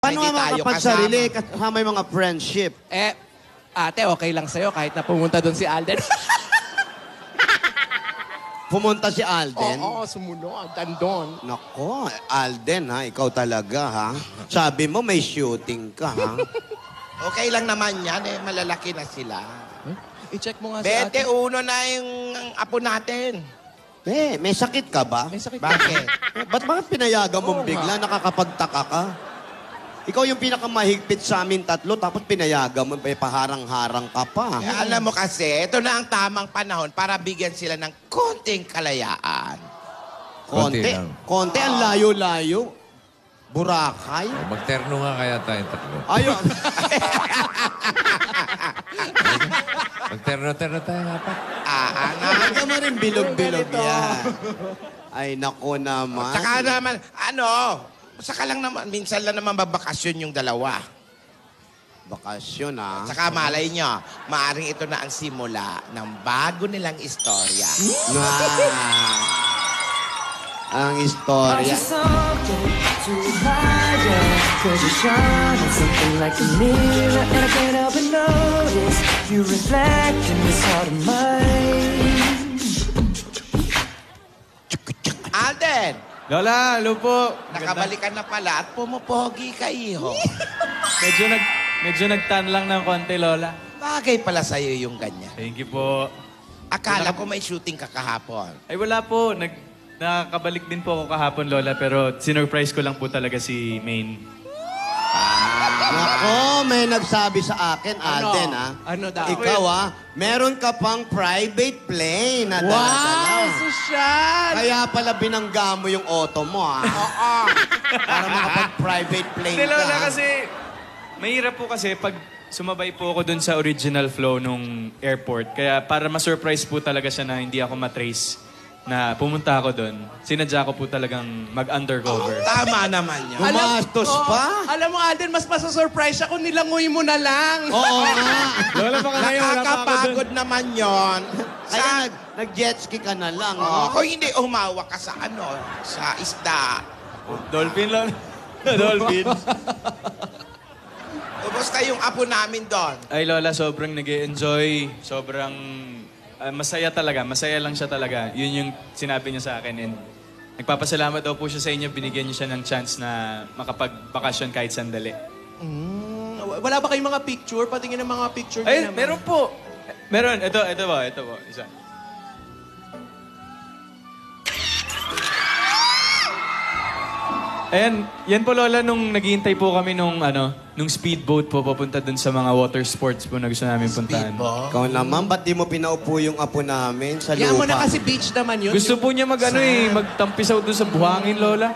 Paano hindi nga tayo makapagsarili kasama yung mga friendship? Ate, okay lang sa'yo kahit na pumunta doon si Alden. Pumunta si Alden? Oo, sumunod. Andon. Nako, Alden ha, ikaw talaga ha. Sabi mo may shooting ka ha. Okay lang naman yan eh, malalaki na sila. I-check mo nga si ate. 21 na yung apo natin. May sakit ka ba? May sakit. Bakit? Bakit pinayagan mo bigla? Nakakapagtaka ka. Ikaw yung pinakamahigpit sa amin tatlo, tapos pinayagan mo, paharang-harang ka pa. Alam mo kasi, ito na ang tamang panahon para bigyan sila ng konting kalayaan. Konti. lang. Konti, ang layo-layo. Burakay. Magterno nga kaya tayong tatlo. Ayun. Magterno-terno tayo nga pa. Huwag ka mo rin bilog-bilog yan. Ay, nako naman. Saka naman, saka lang naman, minsan lang naman babakasyon yung dalawa. Bakasyon, ha? Saka malay nyo, maaring ito na ang simula ng bago nilang istorya. Ang istorya. Cause you shine on something like a mirror, and I can't help but notice you reflect in this heart of mine. Alden, Lola, hello po. nakabalikan na pala at pumupogi ka, iho. Medyo nagtan lang ng konti, Lola. Bagay pala sa'yo yung ganyan. Thank you po. Akala ko may shooting ka kahapon. Ay, wala po. Nakakabalik din po ako kahapon, Lola, pero sinurprise ko lang po talaga si Maine. Nako, may nagsabi sa akin, Alden, ha? Ano daw? Ikaw, ha? Meron ka pang private plane na Wow! dala. Sosyal! Kaya pala binangga mo yung auto mo, ha? Oo. Para makapag-private plane Hindi, ka. Lola, kasi mahirap po kasi pag sumabay po ako dun sa original flow nung airport. Kaya para ma-surprise po talaga siya na hindi ako matrace na pumunta ako doon, sinadya ko po talagang mag-undercover. Tama naman yun. Gumastos pa? Alam mo, Alden, mas masasurprise siya kung nilangoy mo na lang. Oo nga. Lola, baka ngayon wala pa ako doon. Nakakapagod naman yon. Kaya nag-jet ski ka na lang, Oh, no? kung hindi umawa ka sa sa isda. Dolphin, Lola. Dolphin. Kumusta yung apo namin doon? Ay, Lola, sobrang nag-enjoy. Sobrang masaya talaga. Masaya lang siya talaga. Yun yung sinabi niya sa akin. And nagpapasalamat daw po siya sa inyo. Binigyan niyo siya ng chance na makapag-bakasyon kahit sandali. Wala ba kayong mga picture? Patingin ng mga picture niyo Ay, naman. meron po. Meron. Ito po. Isa. Ayan, yan po, Lola, nung naghihintay po kami nung speedboat po papunta dun sa mga water sports po na gusto namin puntahan. Ikaw naman, ba't di mo pinaupo yung apo namin sa Yan mo lupa? na kasi beach naman yun. Gusto po niya magtampisaw dun sa buhangin, Lola.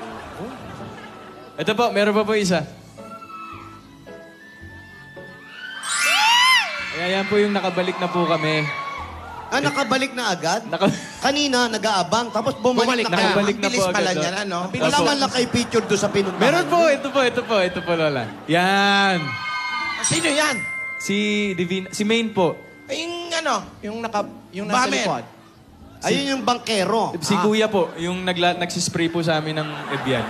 Ito po, meron pa po isa. Ayan po yung nakabalik na po kami. Nakabalik na agad? Kanina, nag-aabang, tapos bumalik na kayo. Nakabalik na Bilis po pala agad. niyan, ano? Wala man lang kayo picture doon sa pinuntahan. Meron po, ito po, Lola. Yan. Sino yan? Si Maine po. Yung Yung nasa Bamen. likod. Ayun yung bankero. Si Kuya po, yung nagsispray po sa amin ng Evian.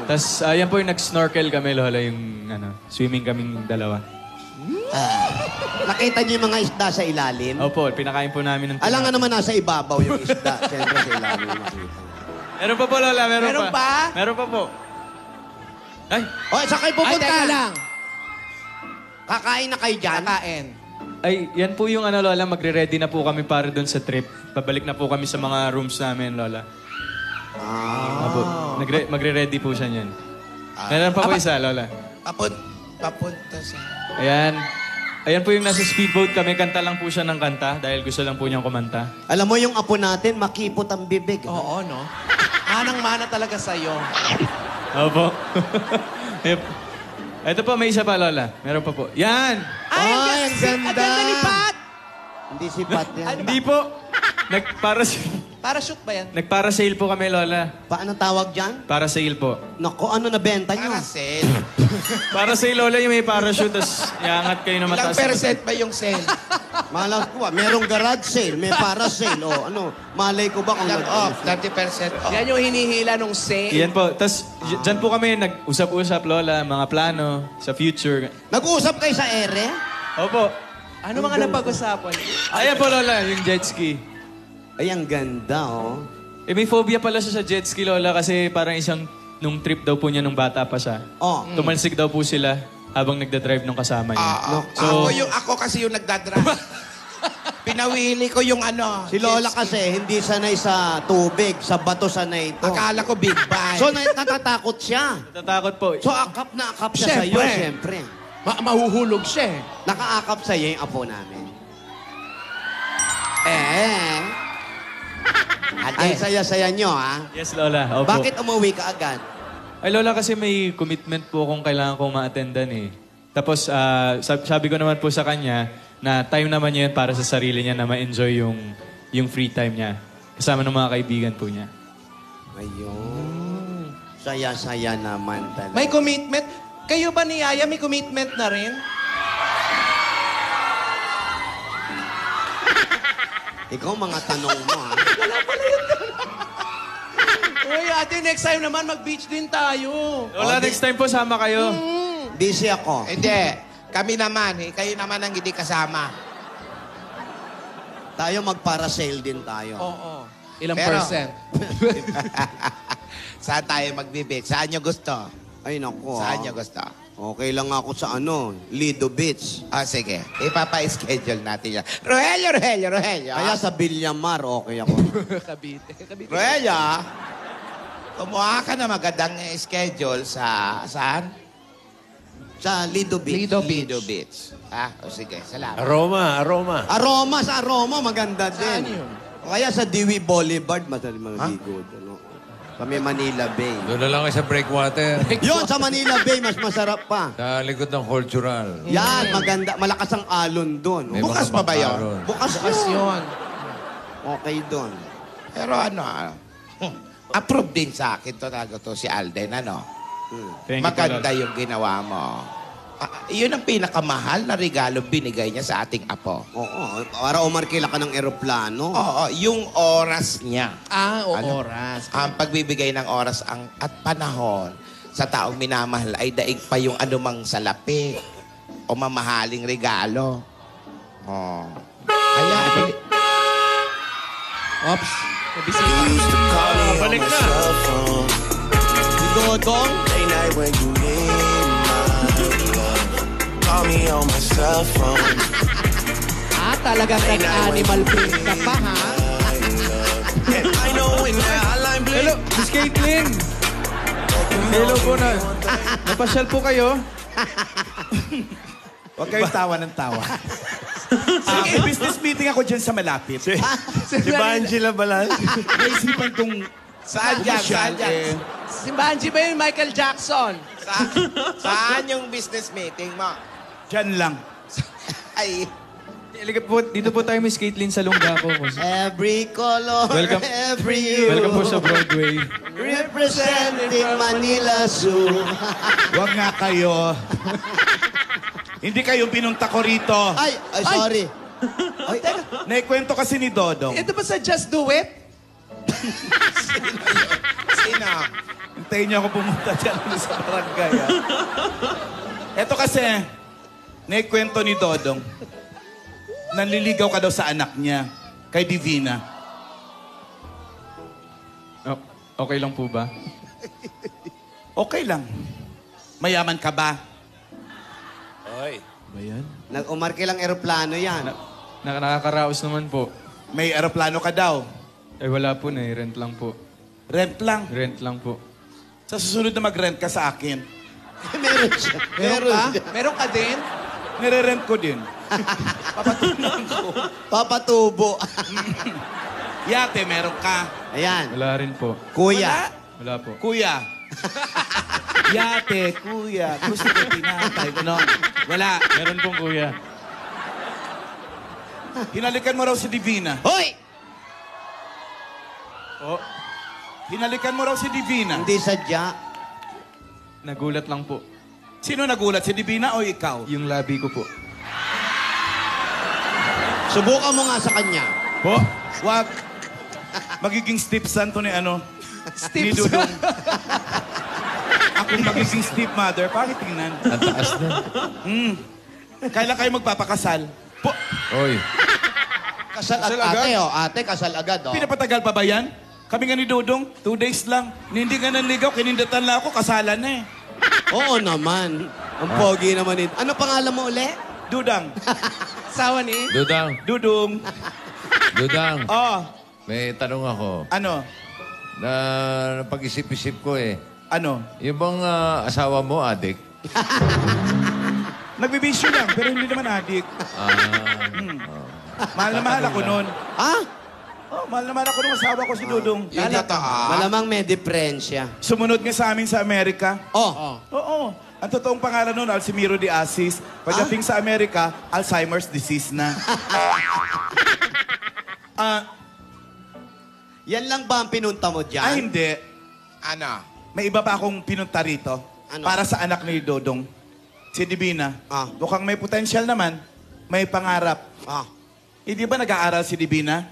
Tapos, yan po yung nag-snorkel kami, Lola, yung swimming kaming dalawa. Nakita niyo yung mga isda sa ilalim? Opo, pinakain po namin ng Alam nga naman nasa ibabaw yung isda. Siyempre sa ilalim nakita. Meron pa po, Lola, meron Meron pa? Meron pa po. Ay, Saan kayo Ay, pupunta? teka lang. Kakain na kayo dyan? Kakain. yan po yung Lola, magre-ready na po kami para doon sa trip. Babalik na po kami sa mga rooms namin, Lola. Apo, magre-ready po siya niyan. Meron pa po isa, Lola. Papunta sa... Ayan po yung nasa speedboat kami. Kanta lang po siya ng kanta dahil gusto lang po niyang kumanta. Alam mo yung apo natin, makipot ang bibig. Oo, no? Manang-mana talaga sa'yo. Opo. Ito po, may isa pa, Lola. Meron pa po. Yan! Ay, ang ganda! Ang ganda ni Pat! Hindi si Pat yan. Hindi po. Para si... Parachute ba yan? Nagparasail po kami, Lola. Paano tawag dyan? Parasail po. Nako, ano nabenta nyo? Para sale. Parasail, Lola, yung may parachute, tapos iangat kayo na Ilang mataas. percent ba yung sale? Malas ko merong garage sale, may para sale. O ano, malay ko ba kung Ilang off? 30% off. Yan yung hinihila nung sale. Yan po. Tapos dyan po kami nag-usap-usap, Lola, mga plano sa future. Nag-uusap kayo sa ere? Opo. Ano mga napag-usapan? Ayan po, Lola, yung jet ski. Ay, ang ganda, oh. Eh, may phobia pala siya sa jet ski, Lola, kasi parang nung trip daw po niya nung bata pa siya. Oh. Tumalsik daw po sila habang nagdadrive nung kasama niya. So, ako kasi yung nagdadrive. Pinawili ko yung ano. Si Lola kasi hindi sanay sa tubig, sa bato sanay ito. Akala ko big bike. So, natatakot siya. Natatakot po. So, akap na akap siya sa'yo, siyempre. Mahuhulog siya eh. Nakaakap sa'yo yung apo namin. Ang saya-saya nyo, ha? Yes, Lola. Opo. Bakit umuwi ka agad? Ay, Lola, kasi may commitment po kung kailangan kong ma-attendan eh. Tapos, sabi ko naman po sa kanya na time naman niya yun para sa sarili niya na ma-enjoy yung free time niya. Kasama ng mga kaibigan po niya. Ayun. Saya-saya naman talaga. May commitment. Kayo ba ni Yaya may commitment na rin? Ikaw, mga tanong mo, ha? Uy, ate, next time naman mag-beach din tayo. Lola, next time po sama kayo. Busy ako. Hindi. Kami naman. Kayo naman ang hindi kasama. Tayo magparasail din tayo. Oo. Ilang Pero- percent? Saan tayo magbibit? Saan nyo gusto? Ay, naku, Saan ha? nyo gusto? Okay lang ako sa Lido Beach. Sige. Ipapa-schedule natin yan. Rogelio. Kaya sa Villamar, okay ako. Cavite. Rogelio, kumuha ka na magandang schedule sa... Saan? Sa Lido Beach. Lido Beach. Sige. Salamat. Aroma. Aroma, sa Aroma, maganda Saan din. yun? O kaya sa Dewey Boulevard, madali mag-good. Ano? Kami Manila Bay. Doon na lang kayo sa breakwater. Yun, sa Manila Bay, mas masarap pa. Sa likod ng cultural. Yan, maganda. Malakas ang alon doon. May Bukas mga pa ba yun? bangkaron. Bukas Bukas yun. yun. Okay doon. Pero approve din sa akin to si Alden, ano? Thank you, Maganda Lola. yung ginawa mo. Yun ang pinakamahal na regalo binigay niya sa ating apo. Oo, para umarkila ka ng eroplano. Oo, yung oras niya. Oras. Ang pagbibigay ng oras at panahon sa taong minamahal ay daig pa yung anumang salapi o mamahaling regalo. Oh. Kaya, Oops. Nabisita. Balik na. Si Dodong, Late night when you need my love. Call me on my cell phone. Talagang nag-animal print ka pa, ha? I know when that hotline Hello, bling. Miss Caitlin. Hello po na. Napasyal po kayo. Huwag kayong tawa ng tawa. May business meeting ako dyan sa malapit. Si Angela Balan. Naisipan kong saan dyan? Saan dyan? Si Banji ba yung Michael Jackson? Saan yung business meeting mo? dyan lang. Ay, Dito po tayo, Miss Caitlin, sa lungga ko. every color, Welcome. every hue. Welcome po sa Broadway. Representing Manila Zoo. Huwag nga kayo. Hindi kayo pinunta ko rito. Ay, sorry. Ay, Naikwento kasi ni Dodong. Ito ba sa Just Do It? sino? Hintayin niyo ako pumunta dyan sa barangay. Ito kasi, naikwento ni Dodong. Nanliligaw ka daw sa anak niya, kay Divina. Oh, okay lang po ba? Okay lang. Mayaman ka ba? nag-umarkilang eroplano yan. Nakakaraos naman po. May eroplano ka daw. Eh, wala po na. Rent lang po. Rent lang. Rent lang po. Sa susunod na mag-rent ka sa akin, Meron siya. Meron ka? Meron ka din? nire-rent ko din. Papatubo. Yate, meron ka. Ayan. Wala rin po. Kuya. Wala po. Kuya. Yate, kuya. Gusto ko tinatay. Ganon. Wala. Meron pong kuya. Hinalikan mo raw si Divina. Hoy! Oh, Hinalikan mo raw si Divina. Hindi sadya. nagulat lang po. Sino nagulat? Si Divina o ikaw? Yung labi ko po. Subukan mo nga sa kanya. Po? Wag. Magiging stepson to ni ano? Ni Dudong. Akong magiging stepmother. Bakit tingnan? Ang taas na. Kailan kayo magpapakasal? Po, Oy, Kasal, Kasal ate, agad? oh. Ate, kasal agad, oh. pinapatagal pa ba yan? Kami nga ni Dudong, 2 days lang. Hindi nga nanligaw, kinindatan lang ako, kasalan na eh. Oo naman. Ang pogi naman ito. Ano pangalan mo uli? Dudang. Sawa ni? Dudang, Dudong. Dudang. Oh, May tanong ako. ano? Na napag-isip-isip ko eh. Ano? Yung bang asawa mo, adik? Nagbibisyo lang, pero hindi naman adik. Mahal na mahal ako noon. Ha? Oh, mahal na mahal ako nung asawa ko si Dudong. Yun totoo. Malamang may diferensya. Sumunod nga sa amin sa Amerika. Oh. Oo. Ang totoong pangalan nun, Alcimiro de Asis. Pagdating sa Amerika, Alzheimer's disease na. Yan lang ba ang pinunta mo dyan? Hindi. Ano? May iba pa akong pinunta rito. Ano? Para sa anak ni Dodong. Si Divina. Ah. Mukhang may potential naman. May pangarap. Ah. Hindi ba nag-aaral si Divina?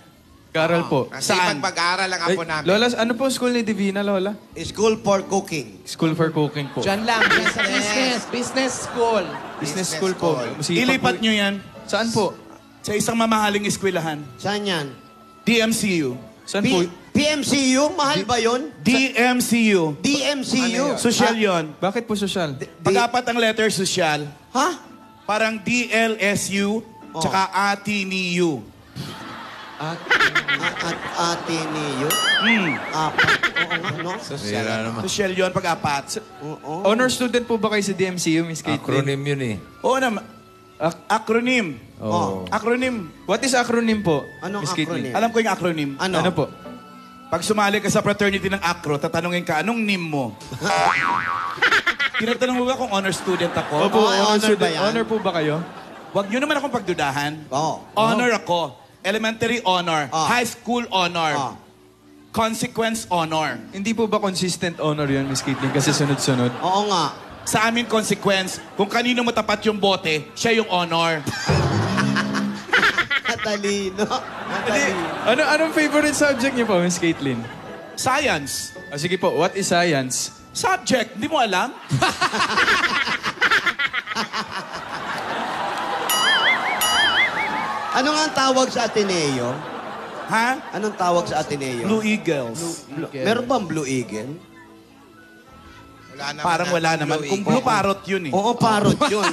Karal po. Kasi Saan? pag-aaral ang apo namin. Lola, ano po school ni Divina, Lola? School for cooking. School for cooking po. Diyan lang, diyan sa business. Business school. Business school po. Masipag Ilipat po- nyo yan Saan po? sa isang mamahaling eskwelahan. Saan yan? DMCU. Saan po? PMCU? Mahal ba yun? DMCU. DMCU? Social yon. Bakit po sosyal? Pag-apat ang letter social, Ha? parang DLSU, tsaka ATNIU. At ate niyo? Hmm. Apat. Oo nga, no? Bira naman. Social yon pag-apat. Oo. Honor student po ba kayo sa DMCU, Miss Caitlin? Acronym yun eh. Oo naman. Acronym. Oh. Acronym. What is acronym po, Anong Miss Caitlin? acronym? Alam ko yung acronym. Ano po? Pag sumali ka sa fraternity ng acro, tatanungin ka, anong NIM mo? Tinatanong mo ba kung honor student ako? Opo, honor honor, ba yan? honor po ba kayo? Huwag nyo naman akong pagdudahan. Oo. Honor ako. Elementary honor. Oh. High school honor. Oh. Consequence honor. Hindi po ba consistent honor yun, Miss Caitlin? Kasi sunod-sunod. Oo nga. Sa amin, consequence. Kung kanino matapat yung bote, siya yung honor. Katalino. Anong favorite subject niyo po, Miss Caitlin? Science. Sige po, what is science? Subject. Hindi mo alam? Ano nga ang tawag sa Ateneo? Ha? Anong tawag sa Ateneo? Blue Eagles. Meron bang Blue Eagle? Wala naman Parang wala naman. Kung blue parrot yun eh. Oo, parrot yun.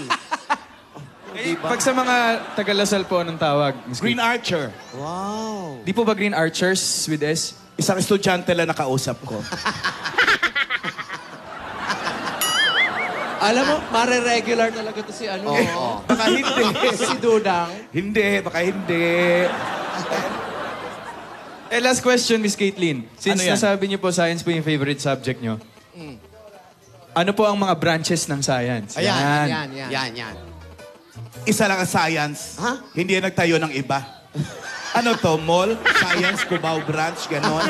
Pag sa mga taga-Lasal po, anong tawag, Miss Green Caitlin? Archer. Wow. Di po ba Green Archers with S? Isang estudyante lang nakausap ko. Alam mo, mare-regular talaga to si ano. Oo. Baka hindi. Si Dudang. Hindi, baka hindi. Last question, Miss Caitlin. Since Ano yan? nasabi niyo po science po yung favorite subject niyo, ano po ang mga branches ng science? Ayan. Yan. Yan. Isa lang ang science. Ha? Hindi yan nagtayo ng iba. Ano to? Mall? Science? Cubao Branch? Ganon?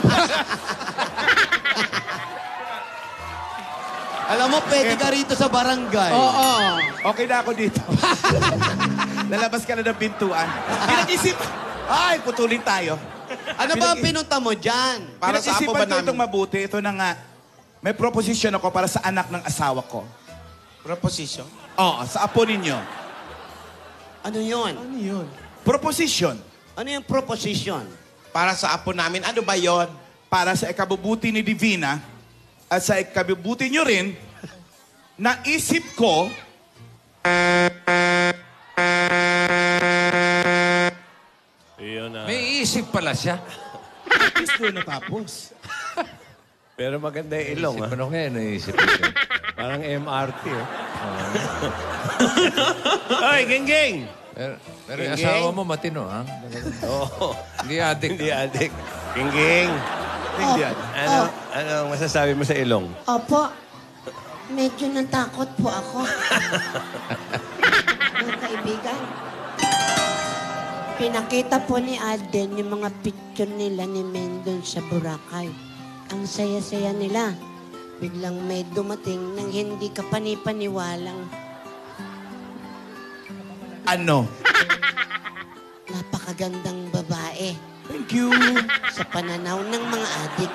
Alam mo, pwede ka rito sa barangay. Oo. Okay na ako dito. Lalabas ka na ng pintuan. Pinag-isip. Ay, putulin tayo. Ano ba ang pinunta mo dyan? Para sa apo ba Pinag-isipan ko namin? itong mabuti. Ito na nga. May proposition ako para sa anak ng asawa ko. Proposition? Oo, sa apo ninyo. Ano yun? Ano yun? Proposition. Ano yung proposition? Para sa apo namin, ano ba yon? Para sa ikabubuti ni Divina at sa ikabubuti nyo rin, naisip ko May isip pala siya. at least doon natapos. Pero maganda yung ilong, Isip ah. ano kaya naisip ko siya? Parang MRT, eh. Oy, Genggeng! Pero yung asawa mo matino, ha? Oo. Hindi adik. Hindi adik. Genggeng! Hindi yan. Ano ang masasabi mo sa ilong? Opo, medyo natakot po ako. Mga kaibigan, Pinakita po ni Alden yung mga picture nila ni Mendon sa Boracay. Ang saya-saya nila. Biglang may dumating nang hindi ka panipaniwalang Ano? napakagandang babae Thank you. sa pananaw ng mga adik.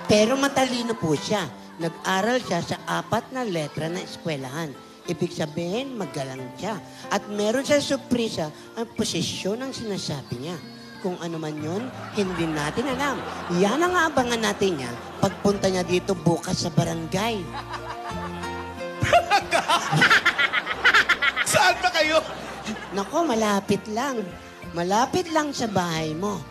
Pero matalino po siya. Nag-aral siya sa 4 na letra na eskwelahan. Ibig sabihin, magalang siya. At meron siya surpresa ang posisyon ng sinasabi niya. Kung ano man yun, hindi natin alam. Yan ang aabangan natin niya pagpunta niya dito bukas sa barangay. Saan ba kayo? Nako, malapit lang. Malapit lang sa bahay mo.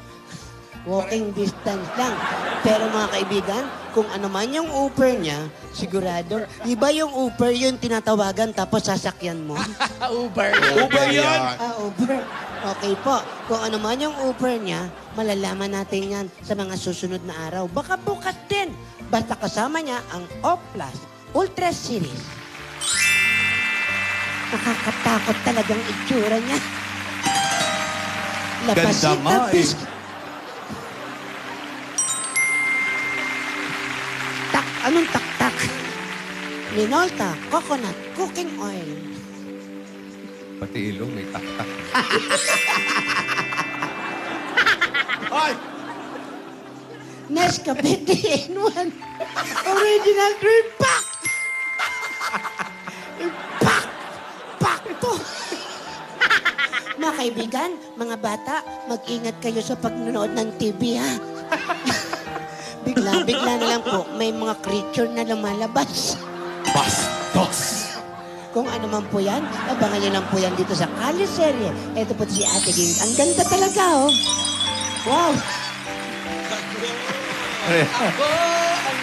Walking distance lang. Pero mga kaibigan, kung ano man yung Uber niya, sigurado, iba yung Uber yung tinatawagan tapos sasakyan mo. Uber yan. Uber. Okay po. Kung ano man yung Uber niya, malalaman natin yan sa mga susunod na araw. Baka bukas din. Basta kasama niya ang O+ Ultra Series. Nakakatakot talagang itsura niya. Ganda nga eh. Biscuit. Anong tak-tak? Minolta, coconut, cooking oil. Pati ilong may taktak. Ay! Nescafe 3-in-1. Original cream pack. Pack! Pack to. Mga kaibigan, mga bata, mag-ingat kayo sa pagnunood ng TV, ha? Bigla na lang po, may mga creature na lumalabas. Bastos! Kung ano man po yan, abangan niyo lang po yan dito sa Kali Serye. Ito po si Ate Ging. Ang ganda talaga, oh. Wow!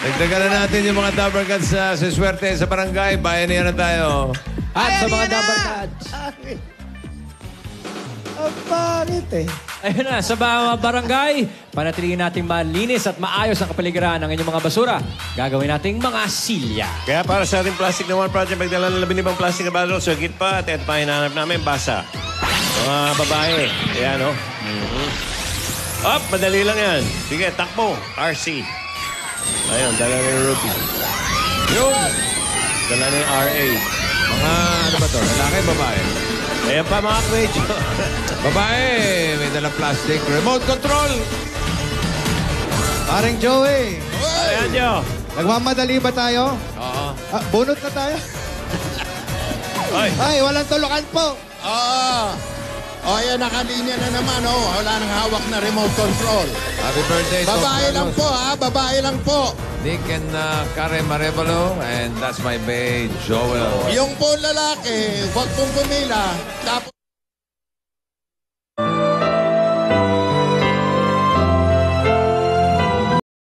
Dagdagan na natin yung mga Dabber Cats sa swerte sa barangay. Bayan na yan na tayo. At sa mga Dabber Cats. Ang pangit eh. Ayun na, sa mga barangay, panatilingin nating malinis at maayos ang kapaligiran ng inyong mga basura. Gagawin nating mga silya. Kaya para sa ating Plastic na One Project, magdala ng 15 plastic na bottle sa git pa at ito pa hinahanap namin, basa. Mga babae. Ayan, oh. Up, madali lang yan. Sige, takbo. RC. Ayun, dala na yung Ruby. Yung Dala na yung RA. mga, ano ba to? Lalaki, babae? Ayan pa mga kwedyo. Babae, may dalang plastic. Remote control. Paring Joey, Ayan nyo. nagmamadali ba tayo? Oo. Bunot na tayo. Ay, Ay, walang tulukan po. Oo. O, yan, nakalinya na naman, oh. Wala nang hawak na remote control. Happy birthday, Tom Babae lang Carlos. po, ha? Babae lang po. Nick and Karen Marevalo. And that's my babe, Joel. Yung po lalaki, wag pong pumila. Tapos...